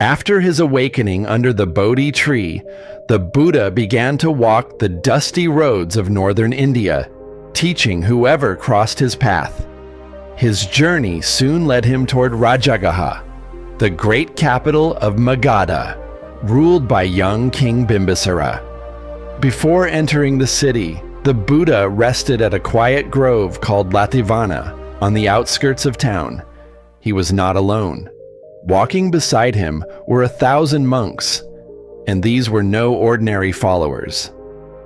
After his awakening under the Bodhi tree, the Buddha began to walk the dusty roads of northern India, teaching whoever crossed his path. His journey soon led him toward Rajagaha, the great capital of Magadha, ruled by young King Bimbisara. Before entering the city, the Buddha rested at a quiet grove called Veluvana on the outskirts of town. He was not alone. Walking beside him were 1,000 monks, and these were no ordinary followers.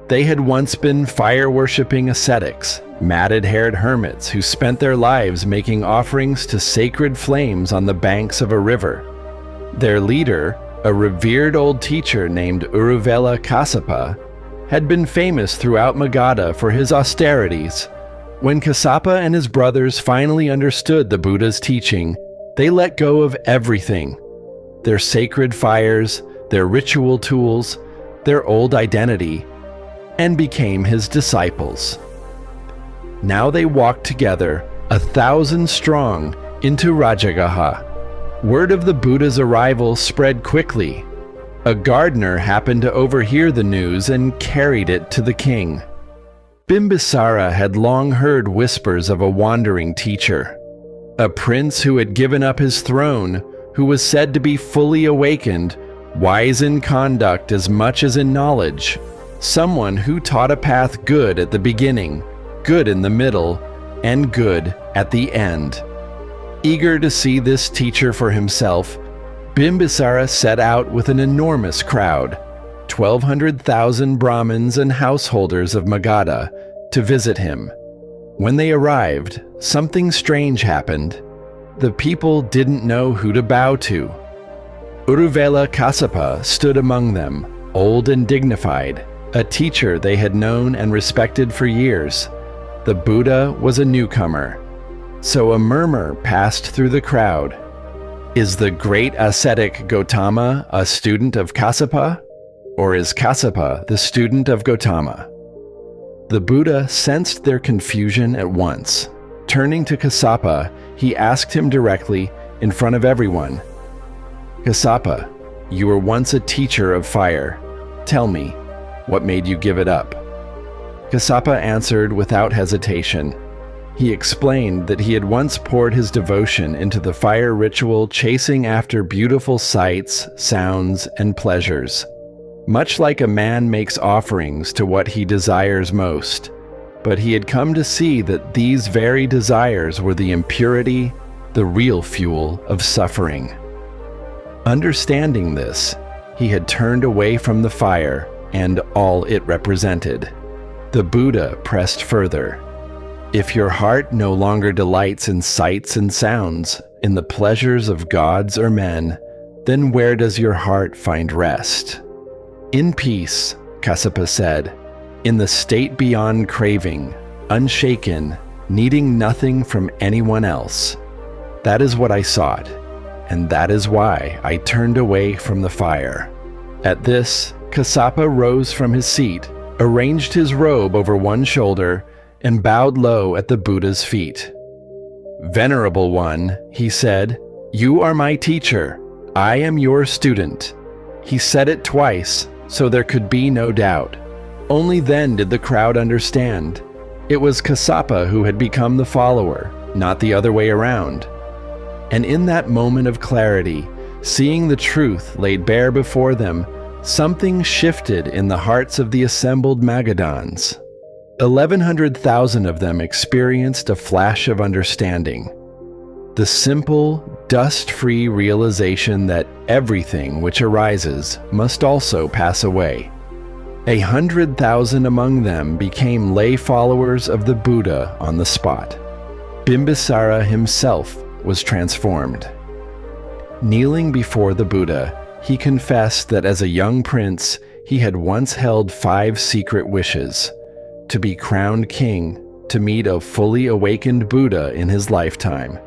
They had once been fire-worshipping ascetics, matted-haired hermits who spent their lives making offerings to sacred flames on the banks of a river. Their leader, a revered old teacher named Uruvela Kassapa, had been famous throughout Magadha for his austerities. When Kassapa and his brothers finally understood the Buddha's teaching, they let go of everything: their sacred fires, their ritual tools, their old identity, and became his disciples. Now they walked together, 1,000 strong, into Rajagaha. Word of the Buddha's arrival spread quickly. A gardener happened to overhear the news and carried it to the king. Bimbisara had long heard whispers of a wandering teacher, a prince who had given up his throne, who was said to be fully awakened, wise in conduct as much as in knowledge, someone who taught a path good at the beginning, good in the middle, and good at the end. Eager to see this teacher for himself, Bimbisara set out with an enormous crowd, 1,200,000 Brahmins and householders of Magadha, to visit him. When they arrived, something strange happened. The people didn't know who to bow to. Uruvela Kassapa stood among them, old and dignified, a teacher they had known and respected for years. The Buddha was a newcomer. So a murmur passed through the crowd. Is the great ascetic Gautama a student of Kassapa? Or is Kassapa the student of Gautama? The Buddha sensed their confusion at once. Turning to Kassapa, he asked him directly, in front of everyone, "Kassapa, you were once a teacher of fire. Tell me, what made you give it up?" Kassapa answered without hesitation. He explained that he had once poured his devotion into the fire ritual, chasing after beautiful sights, sounds, and pleasures. Much like a man makes offerings to what he desires most, but he had come to see that these very desires were the impurity, the real fuel of suffering. Understanding this, he had turned away from the fire and all it represented. The Buddha pressed further. If your heart no longer delights in sights and sounds, in the pleasures of gods or men, then where does your heart find rest? In peace, Kassapa said, in the state beyond craving, unshaken, needing nothing from anyone else. That is what I sought, and that is why I turned away from the fire. At this, Kassapa rose from his seat, arranged his robe over one shoulder, and bowed low at the Buddha's feet. "Venerable One," he said, "you are my teacher. I am your student." He said it twice, so there could be no doubt. Only then did the crowd understand. It was Kassapa who had become the follower, not the other way around. And in that moment of clarity, seeing the truth laid bare before them, something shifted in the hearts of the assembled Magadhans. 1,100,000 of them experienced a flash of understanding. The simple, dust-free realization that everything which arises must also pass away. 100,000 among them became lay followers of the Buddha on the spot. Bimbisara himself was transformed. Kneeling before the Buddha, he confessed that as a young prince, he had once held 5 secret wishes: to be crowned king, to meet a fully awakened Buddha in his lifetime,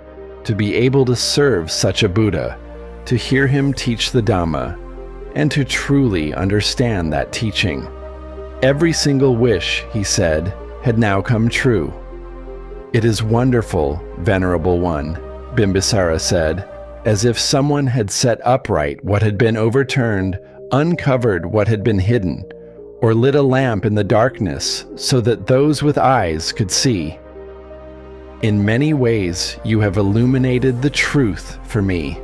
to be able to serve such a Buddha, to hear him teach the Dhamma, and to truly understand that teaching. Every single wish, he said, had now come true. "It is wonderful, Venerable One," Bimbisara said, as if someone had set upright what had been overturned, uncovered what had been hidden, or lit a lamp in the darkness so that those with eyes could see. In many ways, you have illuminated the truth for me.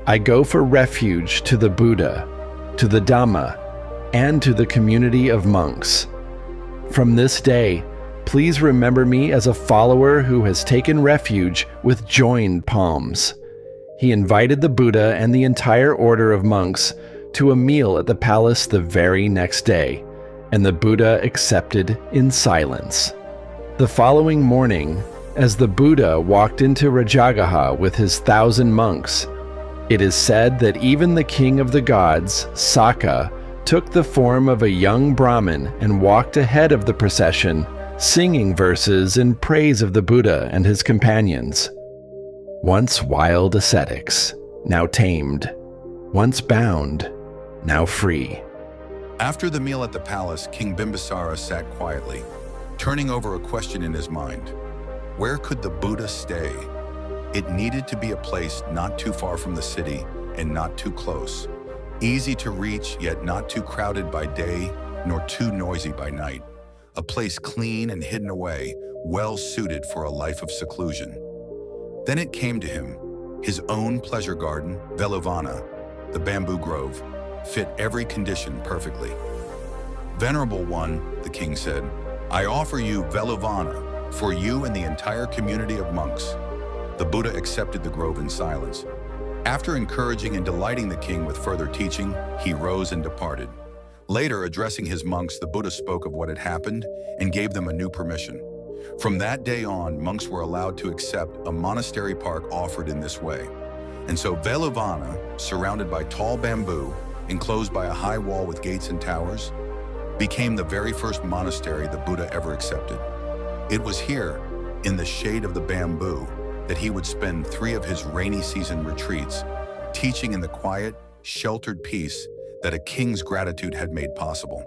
I go for refuge to the Buddha, to the Dhamma, and to the community of monks. From this day, please remember me as a follower who has taken refuge with joined palms. He invited the Buddha and the entire order of monks to a meal at the palace the very next day, and the Buddha accepted in silence. The following morning, as the Buddha walked into Rajagaha with his 1,000 monks, it is said that even the king of the gods, Sangha, took the form of a young Brahmin and walked ahead of the procession, singing verses in praise of the Buddha and his companions. Once wild ascetics, now tamed. Once bound, now free. After the meal at the palace, King Bimbisara sat quietly, turning over a question in his mind. Where could the Buddha stay? It needed to be a place not too far from the city and not too close. Easy to reach, yet not too crowded by day, nor too noisy by night. A place clean and hidden away, well suited for a life of seclusion. Then it came to him. His own pleasure garden, Veluvana, the bamboo grove, fit every condition perfectly. Venerable one, the king said, I offer you Veluvana for you and the entire community of monks. The Buddha accepted the grove in silence. After encouraging and delighting the king with further teaching, he rose and departed. Later, addressing his monks, the Buddha spoke of what had happened and gave them a new permission. From that day on, monks were allowed to accept a monastery park offered in this way. And so Veluvana, surrounded by tall bamboo, enclosed by a high wall with gates and towers, became the very first monastery the Buddha ever accepted. It was here, in the shade of the bamboo, that he would spend 3 of his rainy season retreats, teaching in the quiet, sheltered peace that a king's gratitude had made possible.